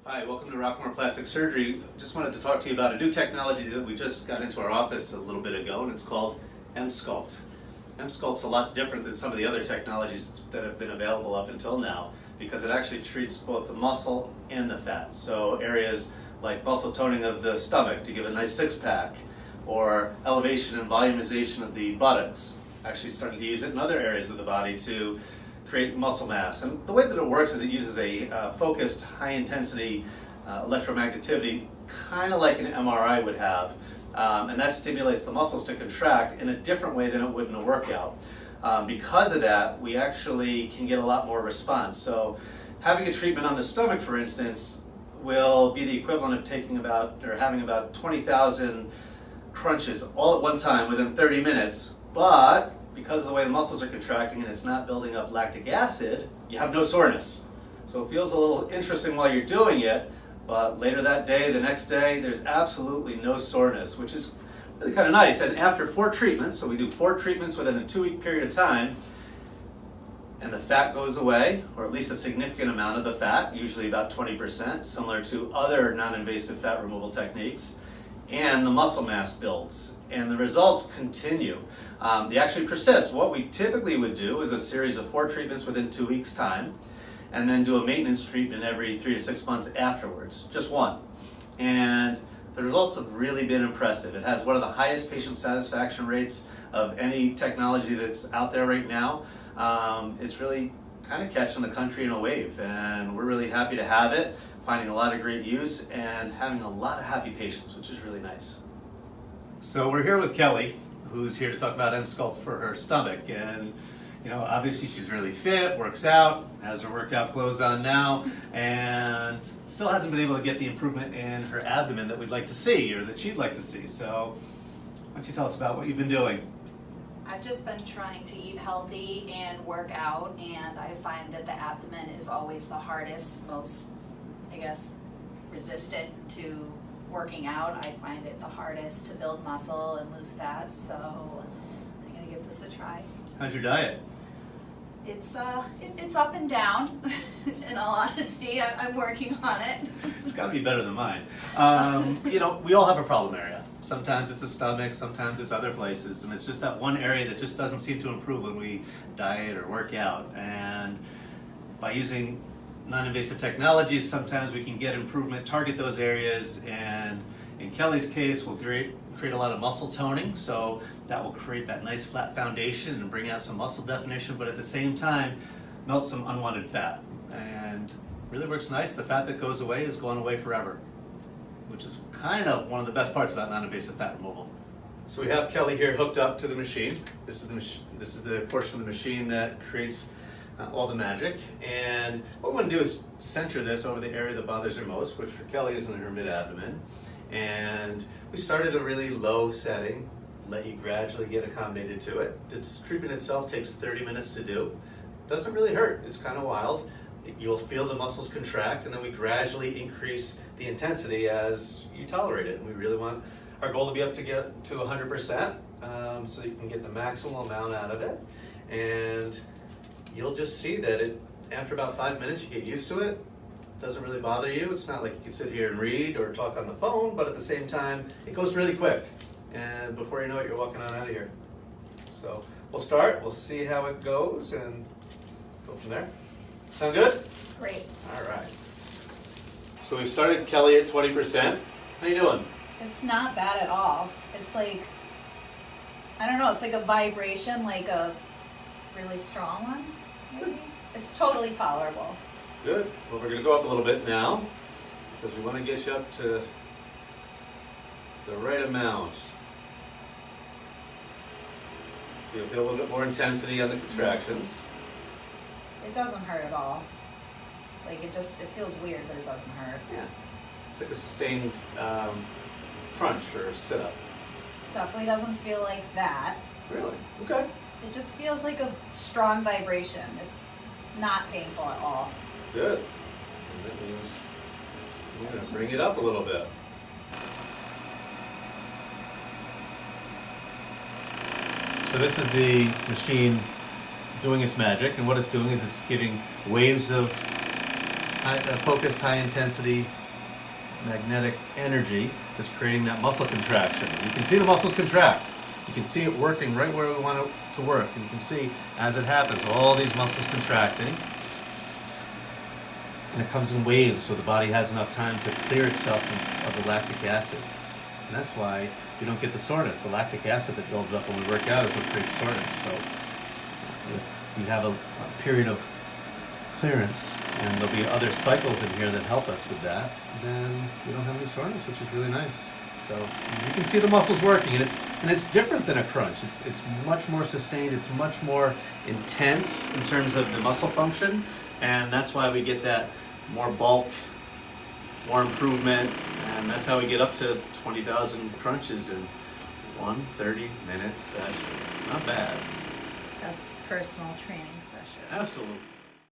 Hi, welcome to Rockmore Plastic Surgery. Just wanted to talk to you about a new technology that we just got into our office a little bit ago, and it's called EMsculpt. EMsculpt's a lot different than some of the other technologies that have been available up until now because it actually treats both the muscle and the fat. So areas like muscle toning of the stomach to give a nice six-pack, or elevation and volumization of the buttocks. Actually starting to use it in other areas of the body to create muscle mass. And the way that it works is it uses a focused, high-intensity electromagnetivity, kind of like an MRI would have. And that stimulates the muscles to contract in a different way than it would in a workout. Because of that, we actually can get a lot more response. So having a treatment on the stomach, for instance, will be the equivalent of having about 20,000 crunches all at one time within 30 minutes. But because of the way the muscles are contracting and it's not building up lactic acid, you have no soreness. So it feels a little interesting while you're doing it, but later that day, the next day, there's absolutely no soreness, which is really kind of nice. And after 4 treatments, so we do 4 treatments within a 2-week period of time, and the fat goes away, or at least a significant amount of the fat, usually about 20%, similar to other non-invasive fat removal techniques, and the muscle mass builds, and the results continue. They actually persist. What we typically would do is a series of 4 treatments within 2 weeks' time, and then do a maintenance treatment every 3 to 6 months afterwards, just one. And the results have really been impressive. It has one of the highest patient satisfaction rates of any technology that's out there right now. It's really kind of catching the country in a wave, and we're really happy to have it, finding a lot of great use, and having a lot of happy patients, which is really nice. So we're here with Kelly, who's here to talk about EMsculpt for her stomach. And obviously she's really fit, works out, has her workout clothes on now, and still hasn't been able to get the improvement in her abdomen that we'd like to see, or that she'd like to see. So why don't you tell us about what you've been doing? I've just been trying to eat healthy and work out, and I find that the abdomen is always the hardest, most, resistant to working out. I find it the hardest to build muscle and lose fat, so I'm gonna give this a try. How's your diet? It's up and down. In all honesty, I'm working on it. It's got to be better than mine. We all have a problem area. Sometimes it's the stomach, sometimes it's other places, and it's just that one area that just doesn't seem to improve when we diet or work out. And by using non-invasive technologies, sometimes we can get improvement, target those areas, and in Kelly's case, we'll create a lot of muscle toning, so that will create that nice flat foundation and bring out some muscle definition, but at the same time, melt some unwanted fat. And really works nice. The fat that goes away is going away forever, which is kind of one of the best parts about non-invasive fat removal. So we have Kelly here hooked up to the machine. This is the portion of the machine that creates all the magic. And what we want to do is center this over the area that bothers her most, which for Kelly is in her mid-abdomen. And we start at a really low setting, let you gradually get accommodated to it. This treatment itself takes 30 minutes to do. Doesn't really hurt, it's kind of wild. You'll feel the muscles contract, and then we gradually increase the intensity as you tolerate it. And we really want our goal to be up to get to 100%, so that you can get the maximal amount out of it. And you'll just see that after about 5 minutes, you get used to it. Doesn't really bother you. It's not like you can sit here and read or talk on the phone, but at the same time, it goes really quick. And before you know it, you're walking on out of here. So we'll start, we'll see how it goes, and go from there. Sound good? Great. All right. So we've started Kelly at 20%. How you doing? It's not bad at all. It's like, I don't know, it's like a vibration, like a really strong one, maybe. It's totally tolerable. Good. Well, we're going to go up a little bit now because we want to get you up to the right amount. You'll feel a little bit more intensity on the contractions. It doesn't hurt at all. Like it feels weird, but it doesn't hurt. Yeah. It's like a sustained crunch or sit-up. Definitely doesn't feel like that. Really? Okay. It just feels like a strong vibration. It's not painful at all. Good. And that means we're going to bring it up a little bit. So this is the machine doing its magic, and what it's doing is it's giving waves of focused high intensity magnetic energy that's creating that muscle contraction. You can see the muscles contract. You can see it working right where we want it to work. And you can see as it happens, all these muscles contracting. And it comes in waves, so the body has enough time to clear itself of the lactic acid. And that's why we don't get the soreness. The lactic acid that builds up when we work out is what creates soreness. So if we have a period of clearance, and there'll be other cycles in here that help us with that, then we don't have any soreness, which is really nice. So you can see the muscles working, and it's different than a crunch. It's much more sustained. It's much more intense in terms of the muscle function, and that's why we get that more bulk, more improvement, and that's how we get up to 20,000 crunches in 1 30-minute session. Not bad. That's personal training session. Absolutely.